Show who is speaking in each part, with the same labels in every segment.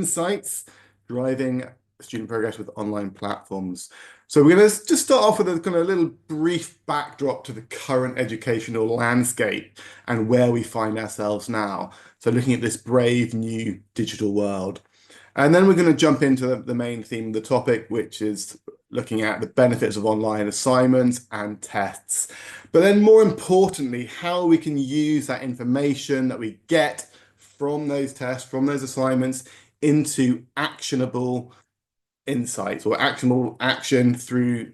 Speaker 1: insights, driving student progress with online platforms. So we're going to just start off with a kind of little brief backdrop to the current educational landscape and where we find ourselves now. So looking at this brave new digital world. And then we're going to jump into the main theme of the topic, which is looking at the benefits of online assignments and tests. But then more importantly, how we can use that information that we get from those tests, from those assignments, into actionable insights or actionable action through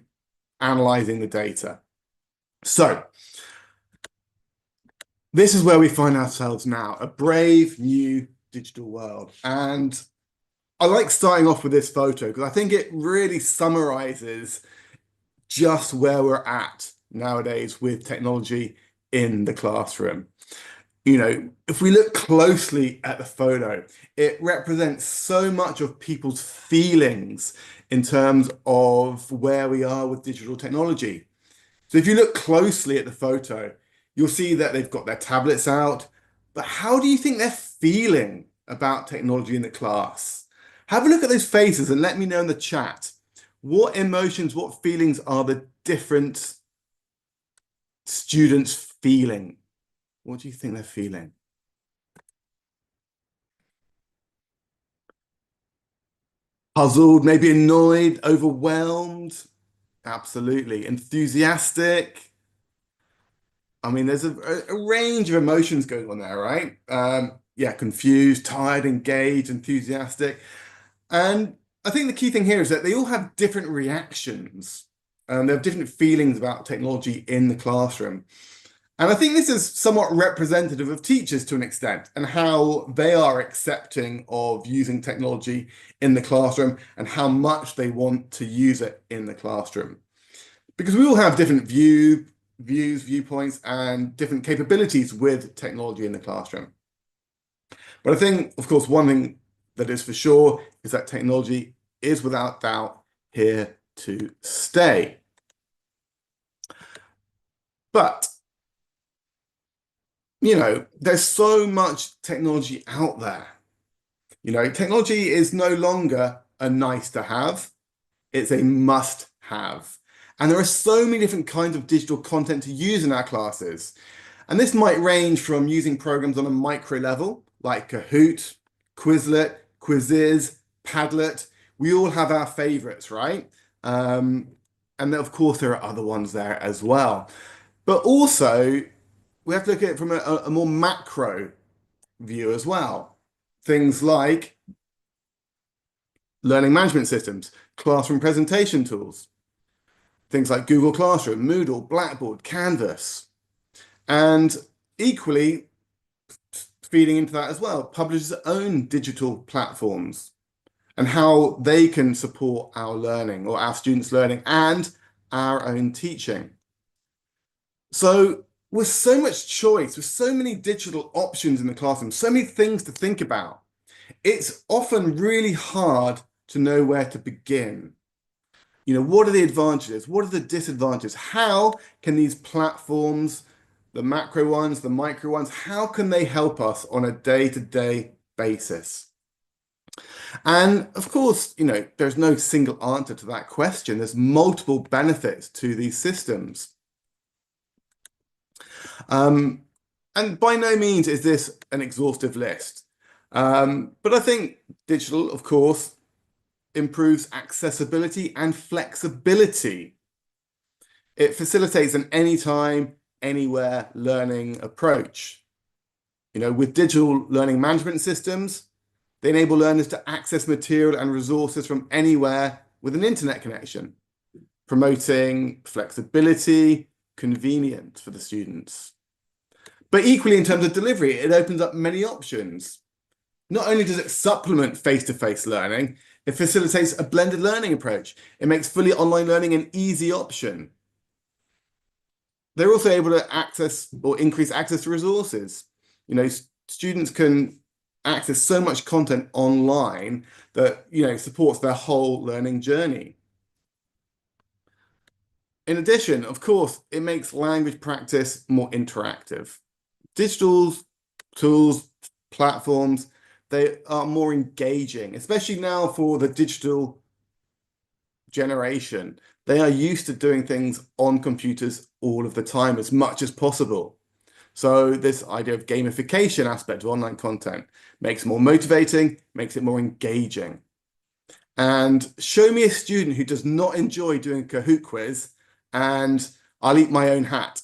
Speaker 1: analyzing the data. So this is where we find ourselves now, a brave new digital world. And I like starting off with this photo because I think it really summarizes just where we're at nowadays with technology in the classroom. You know, if we look closely at the photo, it represents so much of people's feelings in terms of where we are with digital technology. So if you look closely at the photo, you'll see that they've got their tablets out, but how do you think they're feeling about technology in the class? Have a look at those faces and let me know in the chat. What emotions, what feelings are the different students feeling? What do you think they're feeling? Puzzled, maybe annoyed, overwhelmed? Absolutely. Enthusiastic? I mean, there's a range of emotions going on there, right? Yeah, confused, tired, engaged, enthusiastic. And I think the key thing here is that they all have different reactions. They have different feelings about technology in the classroom. And I think this is somewhat representative of teachers to an extent and how they are accepting of using technology in the classroom and how much they want to use it in the classroom. Because we all have different viewpoints, and different capabilities with technology in the classroom. But I think, of course, one thing that is for sure is that technology is without doubt here to stay. But you know, there's so much technology out there. You know, technology is no longer a nice to have, it's a must have. And there are so many different kinds of digital content to use in our classes. And this might range from using programs on a micro level, like Kahoot, Quizlet, Quizzes, Padlet. We all have our favorites, right? And then, of course, there are other ones there as well. But also, we have to look at it from a more macro view as well. Things like learning management systems, classroom presentation tools, things like Google Classroom, Moodle, Blackboard, Canvas. And equally, feeding into that as well, publishers' own digital platforms and how they can support our learning or our students' learning and our own teaching. So with so much choice, with so many digital options in the classroom, so many things to think about, it's often really hard to know where to begin. You know, what are the advantages? What are the disadvantages? How can these platforms, the macro ones, the micro ones, how can they help us on a day-to-day basis? And of course, you know, there's no single answer to that question. There's multiple benefits to these systems. And by no means is this an exhaustive list. But I think digital, of course, improves accessibility and flexibility. It facilitates an anytime, anywhere learning approach. You know, with digital learning management systems, they enable learners to access material and resources from anywhere with an internet connection, promoting flexibility, convenience for the students. But equally, in terms of delivery, it opens up many options. Not only does it supplement face-to-face learning, it facilitates a blended learning approach. It makes fully online learning an easy option. They're also able to access or increase access to resources. You know, students can access so much content online that, you know, supports their whole learning journey. In addition, of course, it makes language practice more interactive. Digital tools, platforms, they are more engaging, especially now for the digital generation. They are used to doing things on computers all of the time as much as possible. So this idea of gamification aspect of online content makes it more motivating, makes it more engaging. And show me a student who does not enjoy doing a Kahoot quiz, and I'll eat my own hat.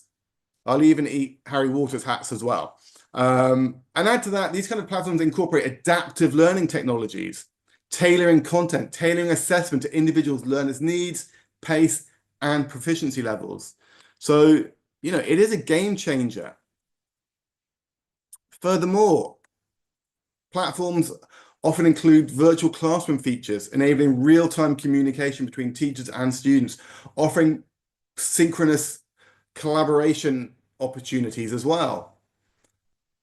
Speaker 1: I'll even eat Harry Waters hats as well. And add to that, these kind of platforms incorporate adaptive learning technologies, tailoring content, tailoring assessment to individuals' learners' needs, pace, and proficiency levels. So, it is a game changer. Furthermore, platforms often include virtual classroom features, enabling real-time communication between teachers and students, offering synchronous collaboration opportunities as well.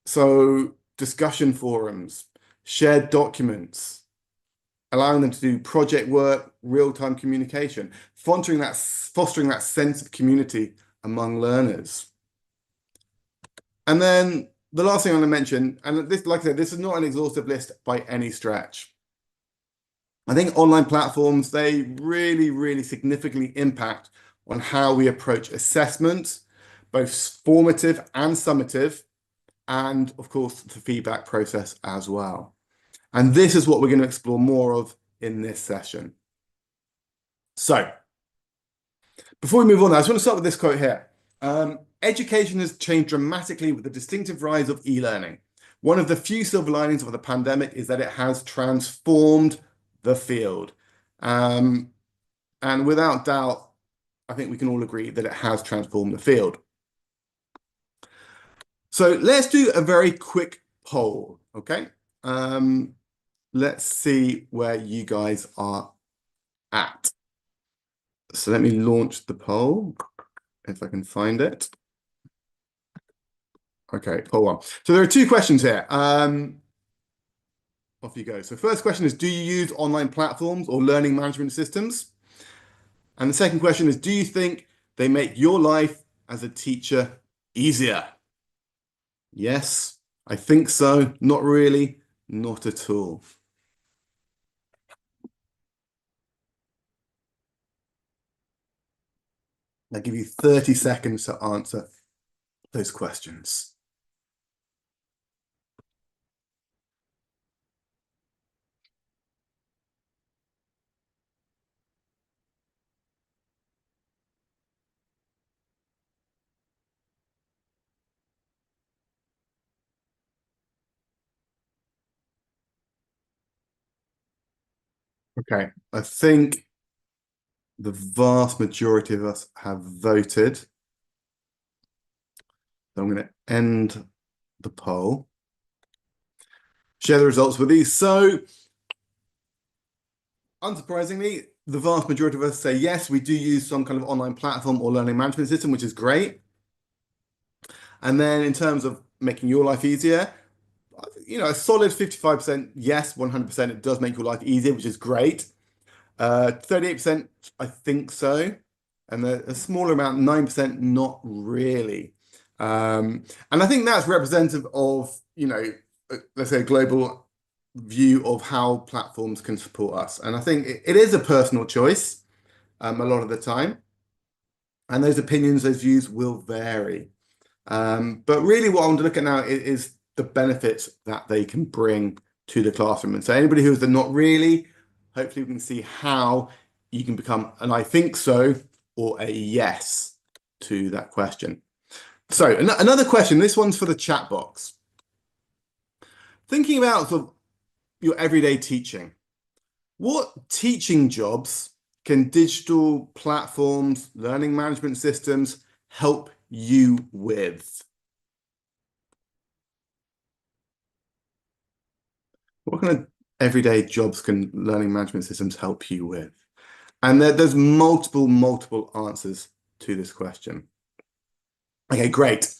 Speaker 1: So discussion forums, shared documents, allowing them to do project work, real-time communication, fostering that sense of community among learners. And then the last thing I'm going to mention, and this, like I said, this is not an exhaustive list by any stretch. I think online platforms, they really, really significantly impact on how we approach assessment, both formative and summative, and of course, the feedback process as well. And this is what we're going to explore more of in this session. So, before we move on, I just want to start with this quote here. Education has changed dramatically with the distinctive rise of e-learning. One of the few silver linings of the pandemic is that it has transformed the field. And without doubt, I think we can all agree that it has transformed the field. So let's do a very quick poll, okay? Let's see where you guys are at. So let me launch the poll, if I can find it. Okay, poll one. So there are two questions here. Off you go. So first question is, do you use online platforms or learning management systems? And the second question is, do you think they make your life as a teacher easier? Yes, I think so. Not really. Not at all. I'll give you 30 seconds to answer those questions. Okay, I think the vast majority of us have voted. So I'm going to end the poll. Share the results with these. So, unsurprisingly, the vast majority of us say yes, we do use some kind of online platform or learning management system, which is great. And then in terms of making your life easier, a solid 55% yes, 100% it does make your life easier, which is great. 38%, I think so. And a smaller amount, 9%, not really. And I think that's representative of, let's say a global view of how platforms can support us. And I think it is a personal choice a lot of the time. And those opinions, those views will vary. But really what I want to look at now is the benefits that they can bring to the classroom. And so anybody who is the not really, hopefully we can see how you can become an I think so or a yes to that question. So another question, this one's for the chat box. Thinking about sort of your everyday teaching, what teaching jobs can digital platforms, learning management systems help you with? What kind of everyday jobs can learning management systems help you with? And there's multiple answers to this question. Okay, great.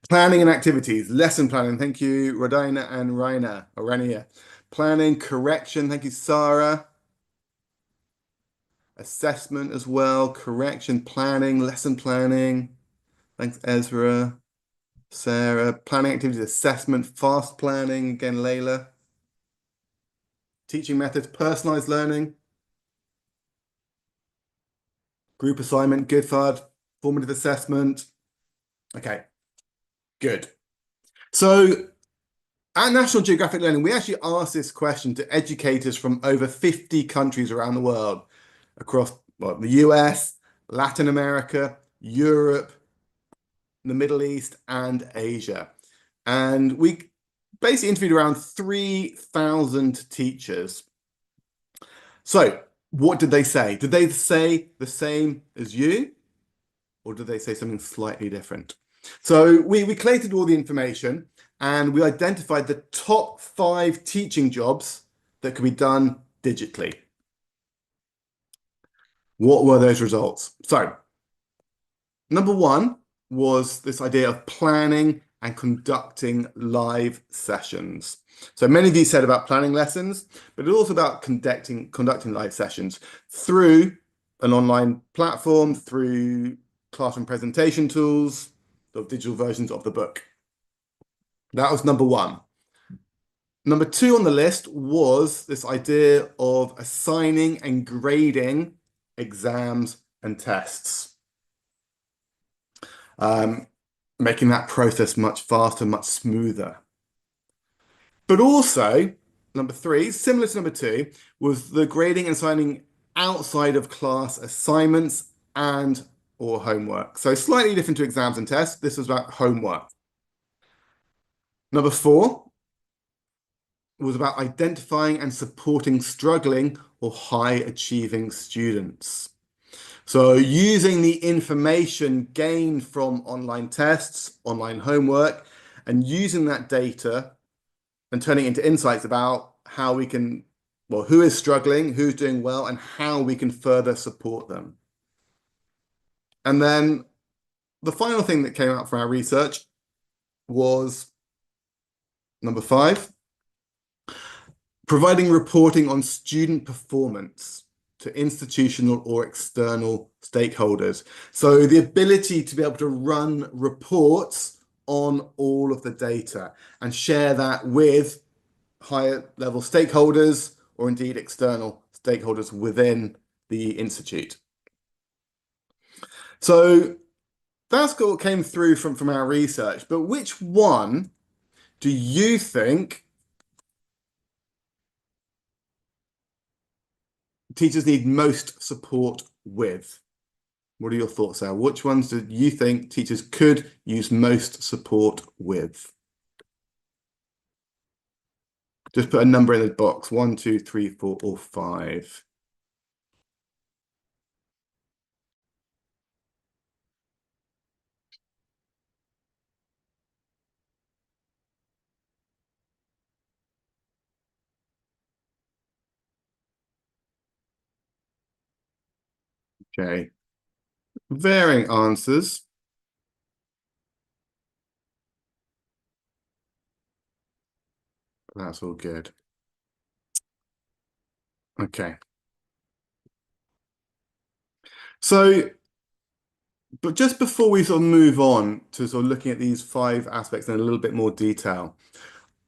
Speaker 1: Planning and activities, lesson planning. Thank you, Rodina and Rania. Planning, correction. Thank you, Sarah. Assessment as well, correction, planning, lesson planning. Thanks, Ezra. Sarah. Planning activities, assessment, fast planning. Again, Layla. teaching methods, personalized learning, group assignment, good fud, formative assessment. Okay, good. So at National Geographic Learning, we actually asked this question to educators from over 50 countries around the world, across the US, Latin America, Europe, the Middle East, and Asia. And we basically interviewed around 3,000 teachers. So what did they say? Did they say the same as you? Or did they say something slightly different? So we collated all the information and we identified the top 5 teaching jobs that could be done digitally. What were those results? So number 1 was this idea of planning and conducting live sessions. So many of you said about planning lessons, but it's also about conducting live sessions through an online platform, through classroom presentation tools, the digital versions of the book. That was number 1. Number 2 on the list was this idea of assigning and grading exams and tests. Making that process much faster, much smoother. But also, number 3, similar to number 2, was the grading and assigning outside of class assignments and or homework. So slightly different to exams and tests. This was about homework. Number 4 was about identifying and supporting struggling or high achieving students. So using the information gained from online tests, online homework, and using that data and turning it into insights about how we can, well, who is struggling, who's doing well, and how we can further support them. And then the final thing that came out from our research was number 5, providing reporting on student performance to institutional or external stakeholders. So the ability to be able to run reports on all of the data and share that with higher level stakeholders or indeed external stakeholders within the institute. So that's what came through from our research. But which one do you think teachers need most support with? What are your thoughts there? Which ones do you think teachers could use most support with? Just put a number in the box, 1, 2, 3, 4, or 5. Okay. Varying answers. That's all good. Okay. So, but just before we sort of move on to sort of looking at these 5 aspects in a little bit more detail,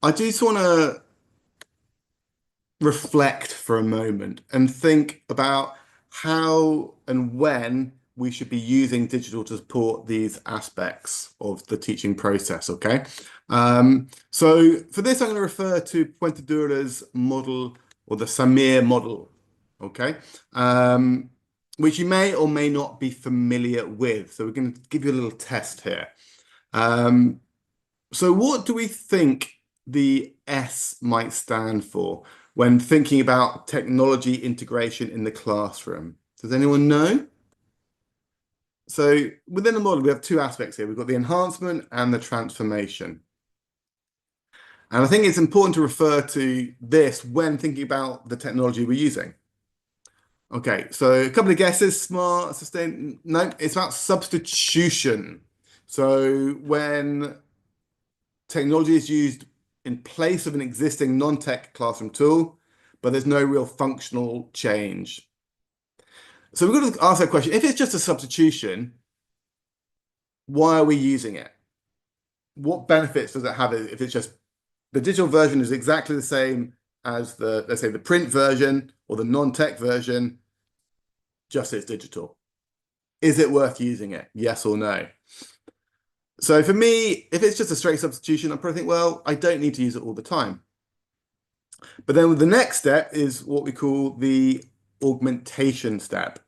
Speaker 1: I just want to reflect for a moment and think about how and when we should be using digital to support these aspects of the teaching process, okay? So for this, I'm going to refer to Puentedura's model or the Samir model, okay? Which you may or may not be familiar with. So we're going to give you a little test here. So what do we think the S might stand for when thinking about technology integration in the classroom? Does anyone know? So within the model, we have 2 aspects here. We've got the enhancement and the transformation. And I think it's important to refer to this when thinking about the technology we're using. Okay, so a couple of guesses, smart, sustain. No, it's about substitution. So when technology is used in place of an existing non-tech classroom tool, but there's no real functional change. So we've got to ask that question. If it's just a substitution, why are we using it? What benefits does it have if it's just the digital version is exactly the same as the, let's say, the print version or the non-tech version, just as digital. Is it worth using it? Yes or no? So for me, if it's just a straight substitution, I probably think, well, I don't need to use it all the time. But then the next step is what we call the augmentation step.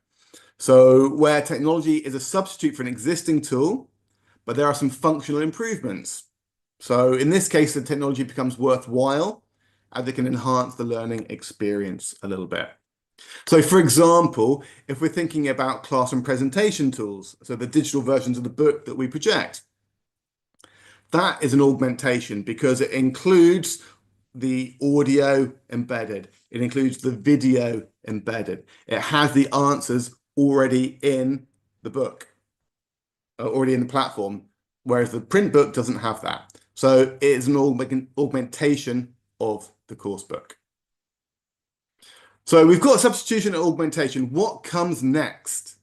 Speaker 1: So where technology is a substitute for an existing tool, but there are some functional improvements. So in this case, the technology becomes worthwhile as it can enhance the learning experience a little bit. So for example, if we're thinking about classroom presentation tools, so the digital versions of the book that we project, that is an augmentation because it includes the audio embedded. It includes the video embedded. It has the answers already in the book, already in the platform, whereas the print book doesn't have that. So it's an augmentation of the course book. So we've got substitution and augmentation. What comes next?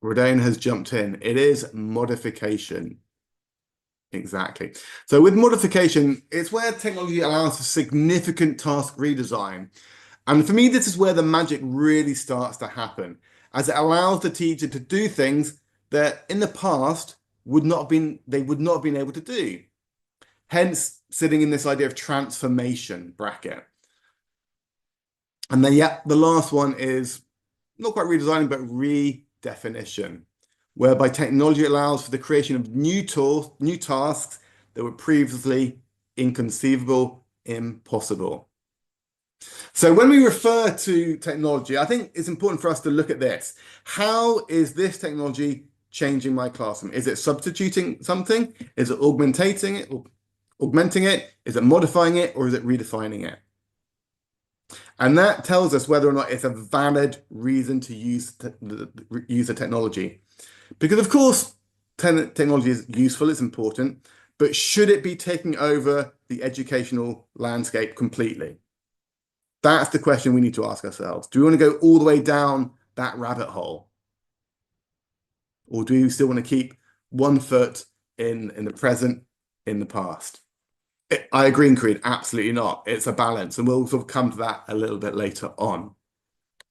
Speaker 1: Rodane has jumped in. It is modification. Exactly. So with modification, it's where technology allows for significant task redesign. And for me, this is where the magic really starts to happen, as it allows the teacher to do things that in the past they would not have been able to do. Hence, sitting in this idea of transformation bracket. And then, yeah, the last one is not quite redesigning, but redefinition, whereby technology allows for the creation of new tools, new tasks that were previously inconceivable, impossible. So when we refer to technology, I think it's important for us to look at this. How is this technology changing my classroom? Is it substituting something? Is it augmenting it? Is it modifying it? Or is it redefining it? And that tells us whether or not it's a valid reason to use the technology. Because of course, technology is useful, it's important, but should it be taking over the educational landscape completely? That's the question we need to ask ourselves. Do we want to go all the way down that rabbit hole? Or do we still want to keep one foot in the present, in the past? I agree, Creed, absolutely not. It's a balance, and we'll sort of come to that a little bit later on.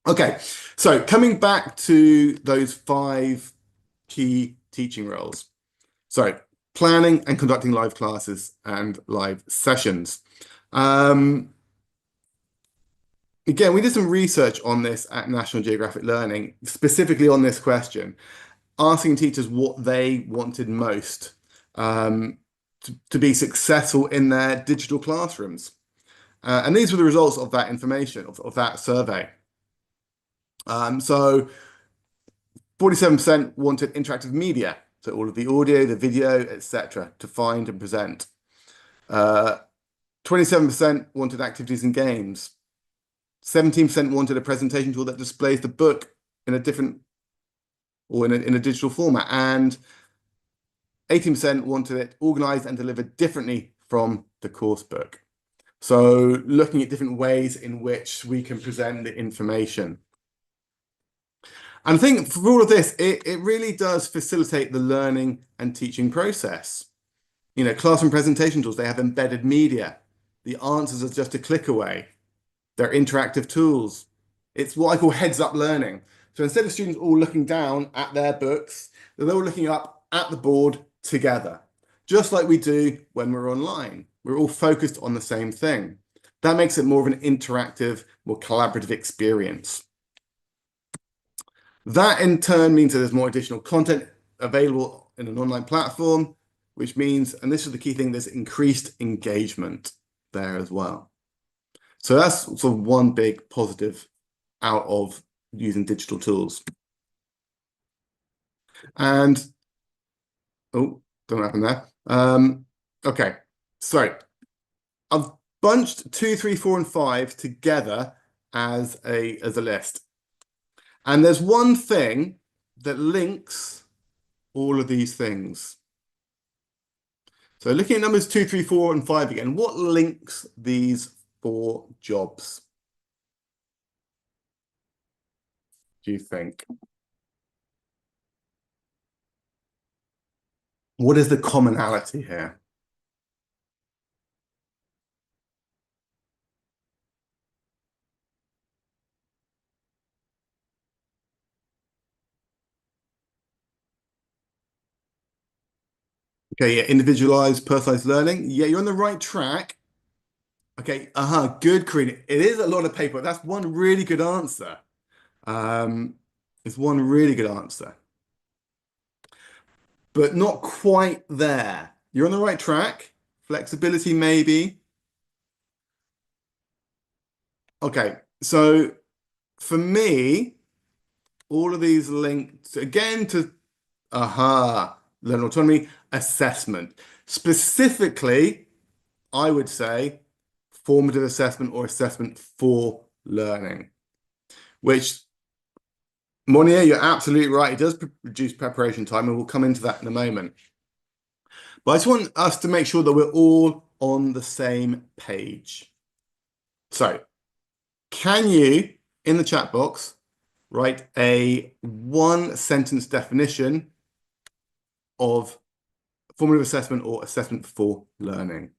Speaker 1: Okay, so coming back to those 5 key teaching roles. So planning and conducting live classes and live sessions. Again, we did some research on this at National Geographic Learning, specifically on this question, asking teachers what they wanted most to be successful in their digital classrooms. And these were the results of that information, of that survey. So 47% wanted interactive media, so all of the audio, the video, etc., to find and present. 27% wanted activities and games. 17% wanted a presentation tool that displays the book in a different or in a digital format, and 18% wanted it organized and delivered differently from the course book. So looking at different ways in which we can present the information. And I think for all of this, it really does facilitate the learning and teaching process. You know, classroom presentation tools, they have embedded media. The answers are just a click away. They're interactive tools. It's what I call heads-up learning. So instead of students all looking down at their books, they're all looking up at the board together, just like we do when we're online. We're all focused on the same thing. That makes it more of an interactive, more collaborative experience. That in turn means that there's more additional content available in an online platform, which means, and this is the key thing, there's increased engagement there as well. So that's sort of one big positive out of using digital tools. And, oh, don't know what happened there. Okay, so I've bunched 2, 3, 4, and 5 together as a list. And there's one thing that links all of these things. So looking at numbers 2, 3, 4, and 5 again, what links these 4 jobs, do you think? What is the commonality here? Okay, yeah, individualized, personalized learning. Yeah, you're on the right track. Okay, good, Karina. It is a lot of paper. That's one really good answer. Um, it's one really good answer, but not quite there. You're on the right track. Flexibility, maybe. Okay, so for me, all of these linked again to learning autonomy, assessment. Specifically, I would say formative assessment or assessment for learning, which Monier, you're absolutely right. It does reduce preparation time, and we'll come into that in a moment. But I just want us to make sure that we're all on the same page. So, can you, in the chat box, write a one sentence definition of formative assessment or assessment for learning?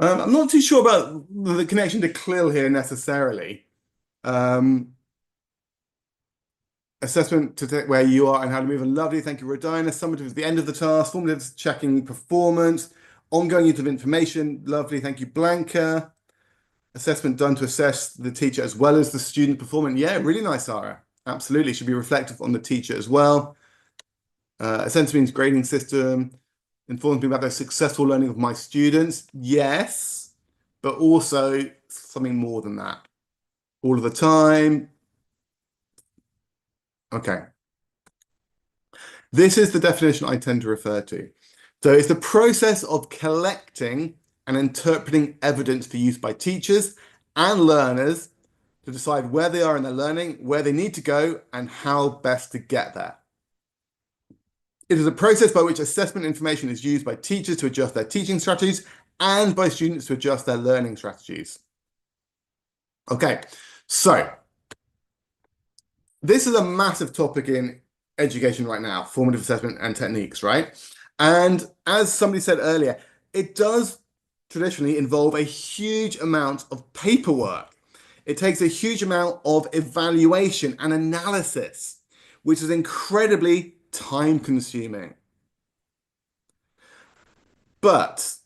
Speaker 1: I'm not too sure about the connection to CLIL here necessarily. Um, Assessment to take where you are and how to move. And lovely, thank you, Rodina. Summative is the end of the task. Formative is checking performance. Ongoing use of information. Lovely, thank you, Blanca. Assessment done to assess the teacher as well as the student performance. Yeah, really nice, Sarah. Absolutely, should be reflective on the teacher as well. Assessment means grading system informs me about the successful learning of my students. Yes, but also something more than that. All of the time. Okay. This is the definition I tend to refer to. So it's the process of collecting and interpreting evidence for use by teachers and learners to decide where they are in their learning, where they need to go, and how best to get there. It is a process by which assessment information is used by teachers to adjust their teaching strategies and by students to adjust their learning strategies. Okay, so this is a massive topic in education right now, formative assessment and techniques, right? And as somebody said earlier, it does traditionally involve a huge amount of paperwork. It takes a huge amount of evaluation and analysis, which is incredibly time consuming. But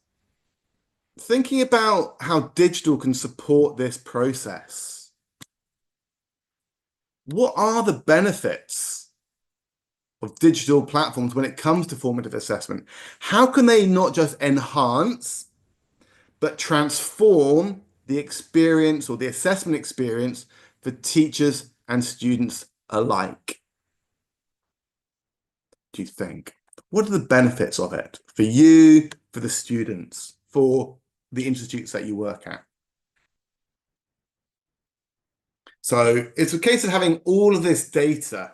Speaker 1: thinking about how digital can support this process, what are the benefits of digital platforms when it comes to formative assessment? How can they not just enhance, but transform the experience or the assessment experience for teachers and students alike? Do you think? What are the benefits of it for you, for the students, for the institutes that you work at? So it's a case of having all of this data,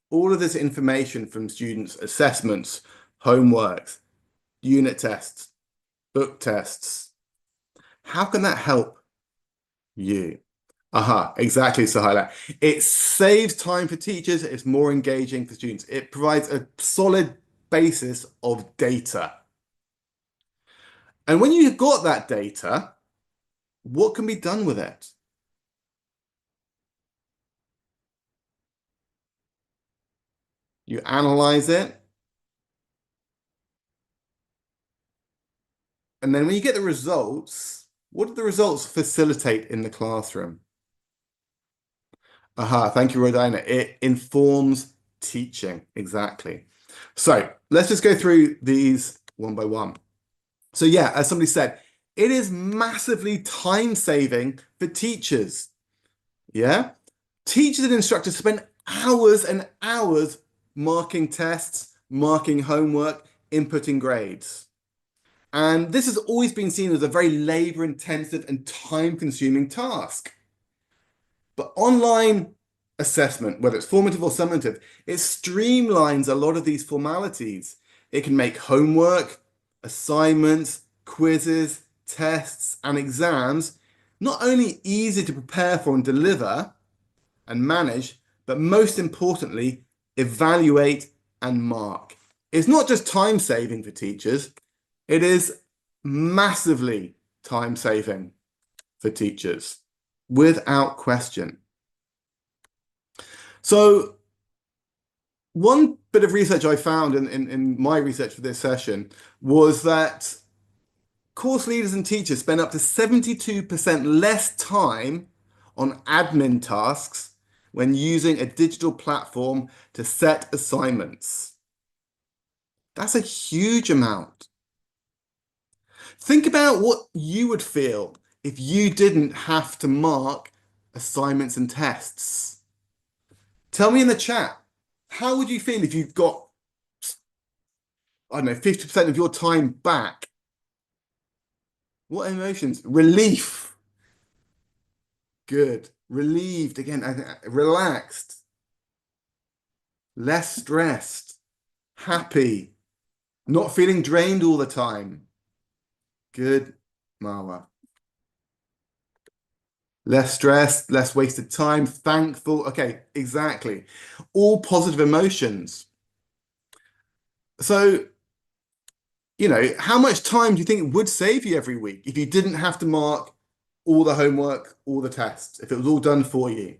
Speaker 1: all of this information from students' assessments, homeworks, unit tests, book tests. How can that help you? Exactly, Sahila. It saves time for teachers. It's more engaging for students. It provides a solid basis of data. And when you've got that data, what can be done with it? You analyze it, and then when you get the results, what do the results facilitate in the classroom? Thank you, Rodina. It informs teaching. Exactly. So let's just go through these one by one. So yeah, as somebody said, it is massively time saving for teachers. Yeah. Teachers and instructors spend hours and hours marking tests, marking homework, inputting grades. And this has always been seen as a very labor intensive and time consuming task. But online assessment, whether it's formative or summative, it streamlines a lot of these formalities. It can make homework, assignments, quizzes, tests, and exams not only easy to prepare for and deliver and manage, but most importantly, evaluate and mark. It's not just time saving for teachers, it is massively time saving for teachers, without question. So one bit of research I found in my research for this session was that course leaders and teachers spend up to 72% less time on admin tasks when using a digital platform to set assignments. That's a huge amount. Think about what you would feel if you didn't have to mark assignments and tests. Tell me in the chat, how would you feel if you've got, I don't know, 50% of your time back? What emotions? Relief. Good. Relieved. Again, relaxed. Less stressed. Happy. Not feeling drained all the time. Good, Marwa. Less stressed, less wasted time, thankful. Okay, exactly. All positive emotions. So, how much time do you think it would save you every week if you didn't have to mark all the homework, all the tests, if it was all done for you?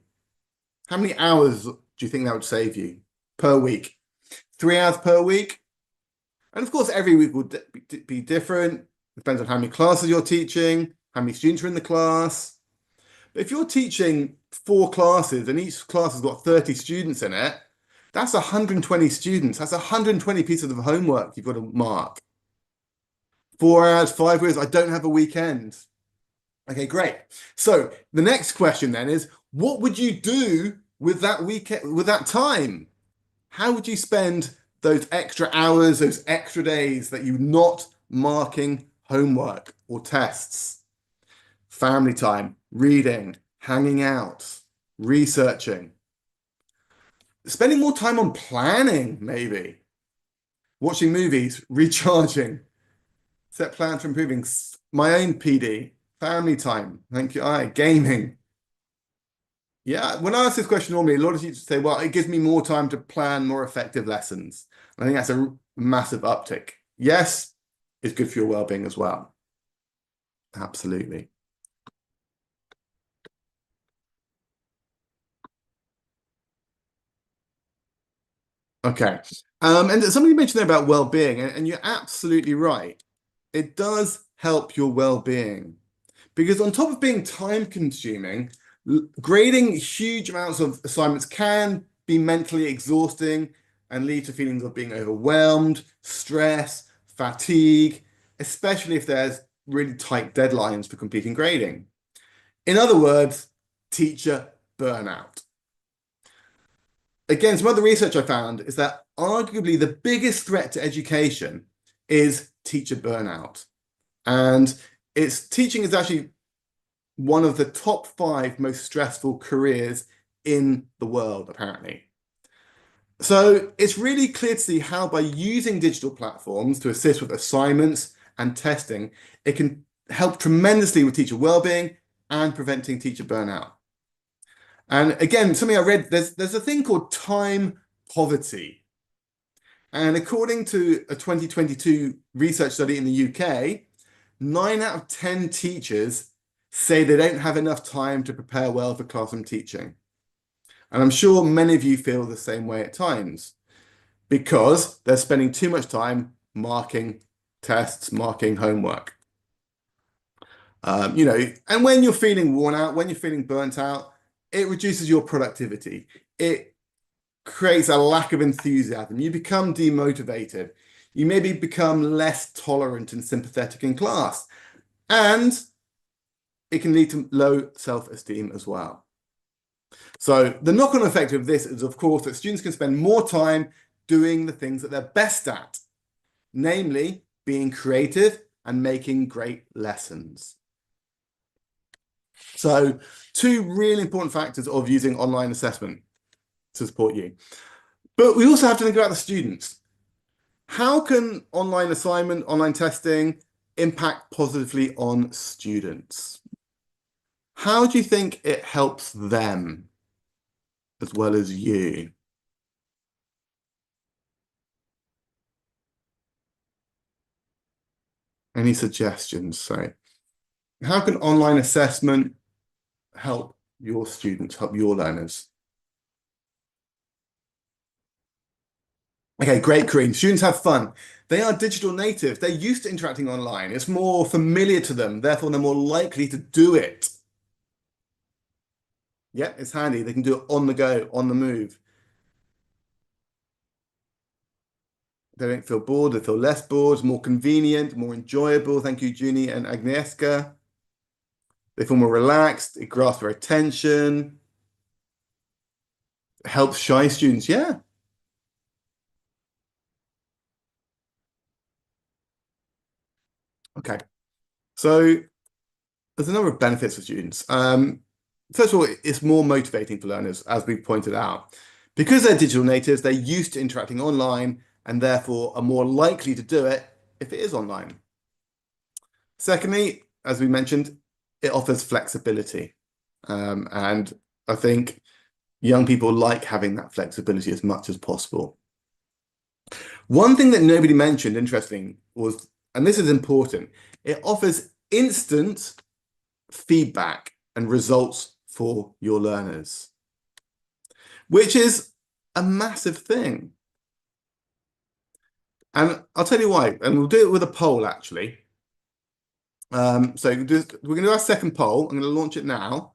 Speaker 1: How many hours do you think that would save you per week? 3 hours per week? And of course, every week will be different. Depends on how many classes you're teaching, how many students are in the class. But if you're teaching 4 classes and each class has got 30 students in it, that's 120 students. That's 120 pieces of homework you've got to mark. 4 hours, 5 hours, I don't have a weekend. Okay, great. So the next question then is, what would you do with that weekend, with that time? How would you spend those extra hours, those extra days that you're not marking homework or tests? Family time, reading, hanging out, researching. Spending more time on planning, maybe. Watching movies, recharging. Set plans for improving my own PD. Family time. Thank you. Gaming. Yeah, when I ask this question normally, a lot of teachers say, well, it gives me more time to plan more effective lessons. I think that's a massive uptick. Yes, it's good for your well-being as well. Absolutely. Okay. And somebody mentioned there about well-being, and you're absolutely right. It does help your well-being because on top of being time-consuming, grading huge amounts of assignments can be mentally exhausting and lead to feelings of being overwhelmed, stress, fatigue, especially if there's really tight deadlines for completing grading. In other words, teacher burnout. Again, some other research I found is that arguably the biggest threat to education is teacher burnout. And teaching is actually one of the top 5 most stressful careers in the world, apparently. So it's really clear to see how by using digital platforms to assist with assignments and testing, it can help tremendously with teacher well-being and preventing teacher burnout. And again, something I read, there's a thing called time poverty. And according to a 2022 research study in the UK, 9 out of 10 teachers say they don't have enough time to prepare well for classroom teaching. And I'm sure many of you feel the same way at times because they're spending too much time marking tests, marking homework. And when you're feeling worn out, when you're feeling burnt out, it reduces your productivity. It creates a lack of enthusiasm. You become demotivated. You maybe become less tolerant and sympathetic in class. And it can lead to low self-esteem as well. So the knock-on effect of this is, of course, that students can spend more time doing the things that they're best at, namely being creative and making great lessons. So 2 really important factors of using online assessment to support you. But we also have to think about the students. How can online assignment, online testing impact positively on students? How do you think it helps them as well as you? Any suggestions? So, how can online assessment help your students, help your learners? Okay, great, Kareem. Students have fun. They are digital natives. They're used to interacting online. It's more familiar to them. Therefore, they're more likely to do it. Yeah, it's handy. They can do it on the go, on the move. They don't feel bored. They feel less bored, more convenient, more enjoyable. Thank you, Junie and Agnieszka. They feel more relaxed. It grasps their attention. It helps shy students. Yeah. Okay. So there's a number of benefits for students. First of all, it's more motivating for learners, as we pointed out. Because they're digital natives, they're used to interacting online and therefore are more likely to do it if it is online. Secondly, as we mentioned, it offers flexibility. And I think young people like having that flexibility as much as possible. One thing that nobody mentioned, interesting, was, and this is important, it offers instant feedback and results for your learners, which is a massive thing. And I'll tell you why, and we'll do it with a poll actually. So we're going to do our second poll. I'm going to launch it now.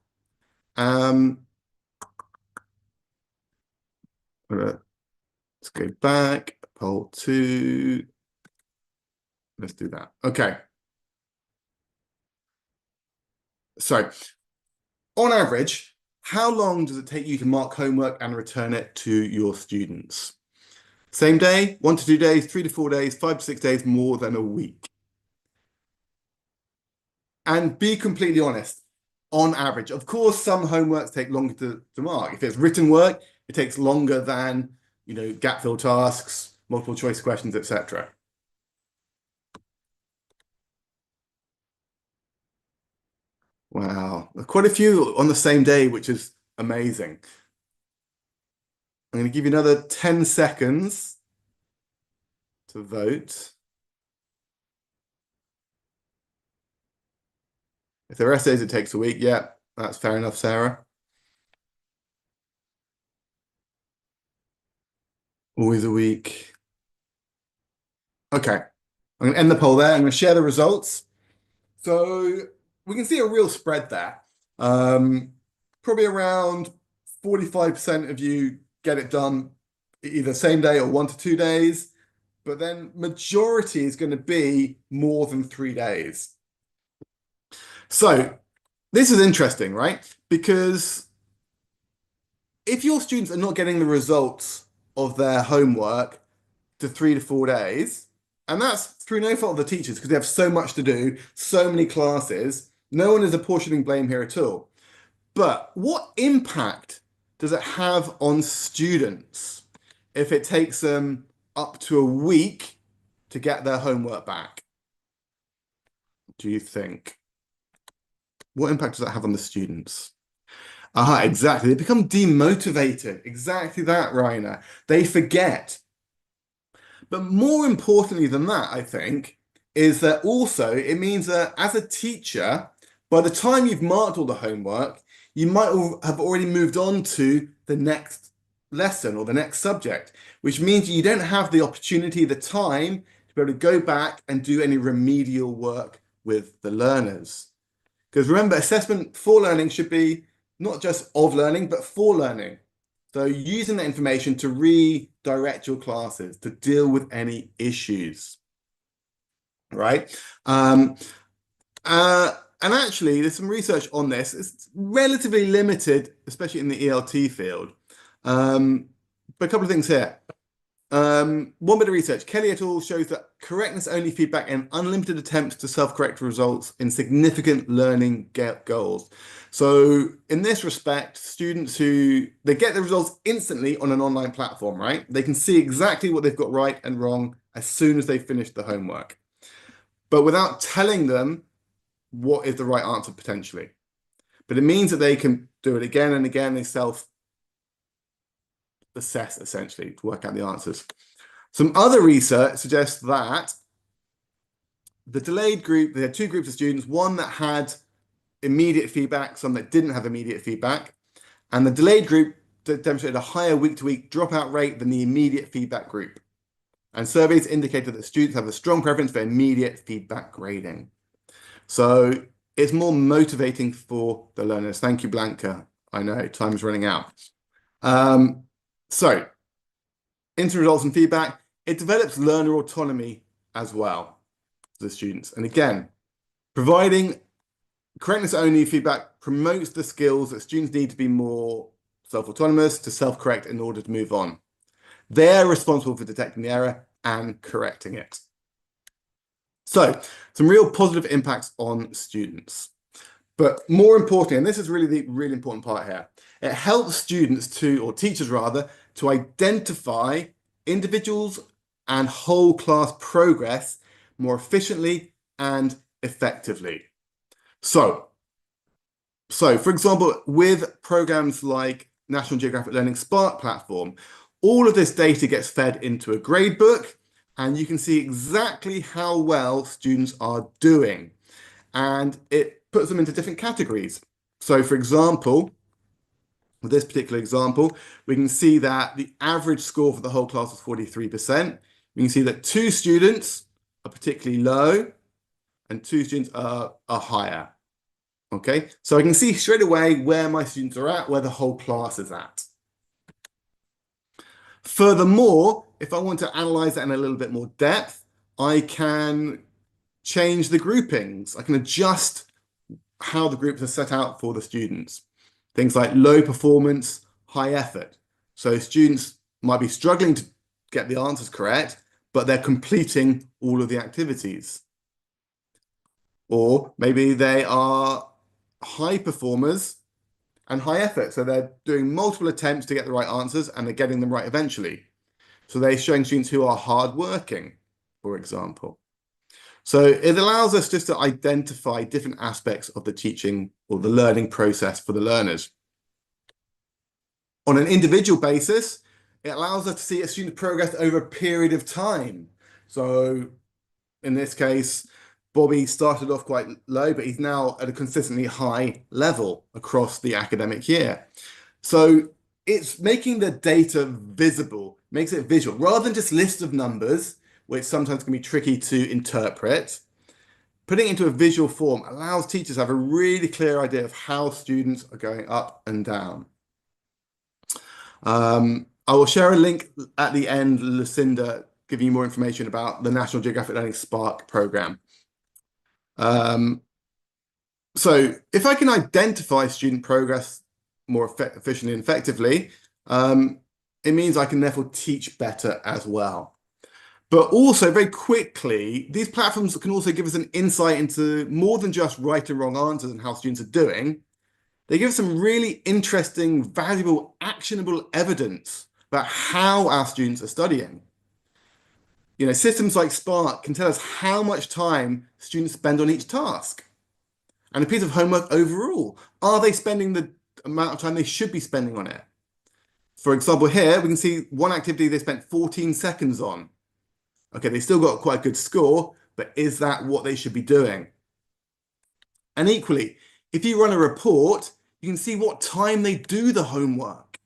Speaker 1: Let's go back, poll two. Let's do that. Okay. So on average, how long does it take you to mark homework and return it to your students? Same day, 1 to 2 days, 3 to 4 days, 5 to 6 days, more than a week. And be completely honest, on average. Of course, some homeworks take longer to mark. If it's written work, it takes longer than, gap fill tasks, multiple choice questions, etc. Wow, quite a few on the same day, which is amazing. I'm going to give you another 10 seconds to vote. If there are essays, it takes a week. Yeah, that's fair enough, Sarah. Always a week. Okay, I'm going to end the poll there. I'm going to share the results. So we can see a real spread there. Probably around 45% of you get it done either same day or 1 to 2 days, but then majority is going to be more than 3 days. So this is interesting, right? Because if your students are not getting the results of their homework to 3 to 4 days, and that's through no fault of the teachers because they have so much to do, so many classes, no one is apportioning blame here at all. But what impact does it have on students if it takes them up to a week to get their homework back? Do you think? What impact does that have on the students? Exactly. They become demotivated. Exactly that, Rainer. They forget. But more importantly than that, I think, is that also it means that as a teacher, by the time you've marked all the homework, you might have already moved on to the next lesson or the next subject, which means you don't have the opportunity, the time to be able to go back and do any remedial work with the learners. Because remember, assessment for learning should be not just of learning, but for learning. So using that information to redirect your classes, to deal with any issues, right? And actually, there's some research on this. It's relatively limited, especially in the ELT field. But a couple of things here. One bit of research, Kelly et al. Shows that correctness-only feedback and unlimited attempts to self-correct results in significant learning goals. So in this respect, students they get the results instantly on an online platform, right? They can see exactly what they've got right and wrong as soon as they finish the homework, but without telling them what is the right answer potentially. But it means that they can do it again and again. They self assess essentially to work out the answers. Some other research suggests that the delayed group, they had two groups of students, one that had immediate feedback, some that didn't have immediate feedback. And the delayed group demonstrated a higher week-to-week dropout rate than the immediate feedback group. And surveys indicated that students have a strong preference for immediate feedback grading. So it's more motivating for the learners. Thank you, Blanca. I know time's running out. So into results and feedback, it develops learner autonomy as well for the students. And again, providing correctness-only feedback promotes the skills that students need to be more self-autonomous, to self-correct in order to move on. They're responsible for detecting the error and correcting it. So, some real positive impacts on students. But more importantly, and this is really the really important part here, it helps students to, or teachers rather, to identify individuals and whole class progress more efficiently and effectively. So for example, with programs like National Geographic Learning Spark platform, all of this data gets fed into a grade book, and you can see exactly how well students are doing. And it puts them into different categories. So for example, with this particular example, we can see that the average score for the whole class was 43%. We can see that 2 students are particularly low and 2 students are higher. Okay, so I can see straight away where my students are at, where the whole class is at. Furthermore, if I want to analyze that in a little bit more depth, I can change the groupings. I can adjust how the groups are set out for the students. Things like low performance, high effort. So students might be struggling to get the answers correct, but they're completing all of the activities. Or maybe they are high performers and high effort. So they're doing multiple attempts to get the right answers and they're getting them right eventually. So they're showing students who are hardworking, for example. So it allows us just to identify different aspects of the teaching or the learning process for the learners. On an individual basis, it allows us to see a student progress over a period of time. So in this case, Bobby started off quite low, but he's now at a consistently high level across the academic year. So it's making the data visible, makes it visual, rather than just lists of numbers, which sometimes can be tricky to interpret. Putting it into a visual form allows teachers to have a really clear idea of how students are going up and down. I will share a link at the end, Lucinda, giving you more information about the National Geographic Learning Spark program. So if I can identify student progress more efficiently and effectively, it means I can therefore teach better as well. But also very quickly, these platforms can also give us an insight into more than just right and wrong answers and how students are doing. They give us some really interesting, valuable, actionable evidence about how our students are studying. You know, systems like Spark can tell us how much time students spend on each task and a piece of homework overall. Are they spending the amount of time they should be spending on it? For example, here we can see one activity they spent 14 seconds on. Okay, they still got quite a good score, but is that what they should be doing? And equally, if you run a report, you can see what time they do the homework.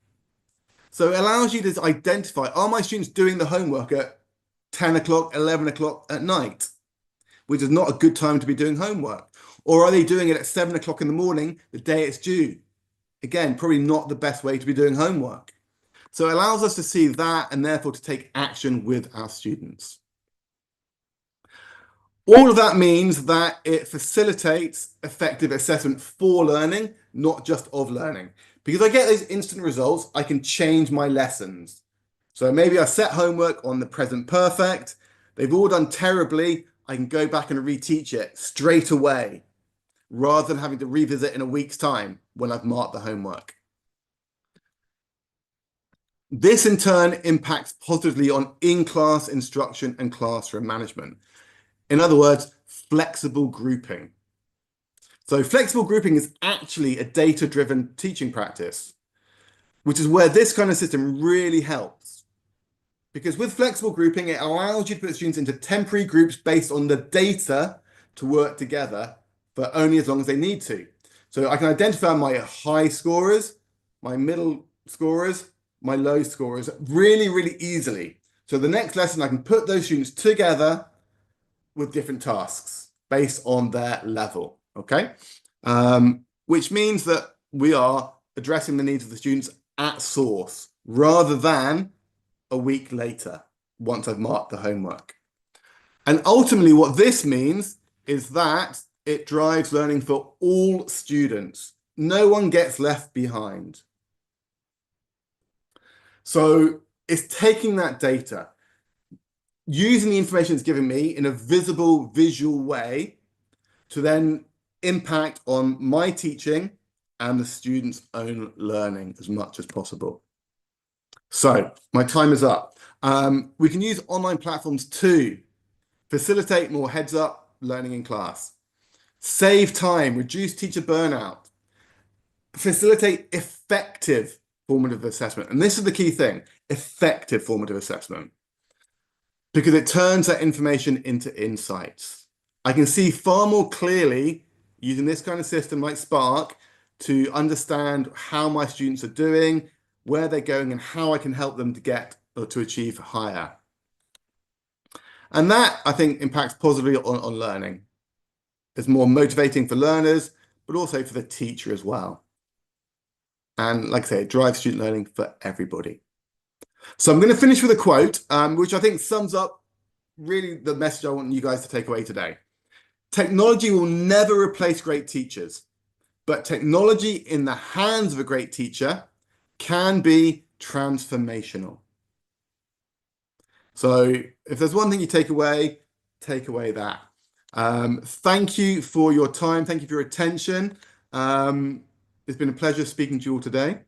Speaker 1: So it allows you to identify, are my students doing the homework at 10 o'clock, 11 o'clock at night, which is not a good time to be doing homework? Or are they doing it at 7 o'clock in the morning, the day it's due? Again, probably not the best way to be doing homework. So it allows us to see that and therefore to take action with our students. All of that means that it facilitates effective assessment for learning, not just of learning. Because I get those instant results, I can change my lessons. So maybe I set homework on the present perfect. They've all done terribly. I can go back and reteach it straight away, rather than having to revisit in a week's time when I've marked the homework. This in turn impacts positively on in-class instruction and classroom management. In other words, flexible grouping. So flexible grouping is actually a data-driven teaching practice, which is where this kind of system really helps. Because with flexible grouping, it allows you to put students into temporary groups based on the data to work together for only as long as they need to. So I can identify my high scorers, my middle scorers, my low scorers really, really easily. So the next lesson, I can put those students together with different tasks based on their level, okay? Which means that we are addressing the needs of the students at source rather than a week later once I've marked the homework. And ultimately what this means is that it drives learning for all students. No one gets left behind. So it's taking that data, using the information it's given me in a visible, visual way to then impact on my teaching and the students' own learning as much as possible. So my time is up. We can use online platforms to facilitate more heads-up learning in class, save time, reduce teacher burnout, facilitate effective formative assessment. And this is the key thing, effective formative assessment, because it turns that information into insights. I can see far more clearly using this kind of system like Spark to understand how my students are doing, where they're going, and how I can help them to get or to achieve higher. And that, I think, impacts positively on learning. It's more motivating for learners, but also for the teacher as well. And like I say, it drives student learning for everybody. So I'm going to finish with a quote, which I think sums up really the message I want you guys to take away today. Technology will never replace great teachers, but technology in the hands of a great teacher can be transformational. So if there's one thing you take away that. Thank you for your time. Thank you for your attention. It's been a pleasure speaking to you all today.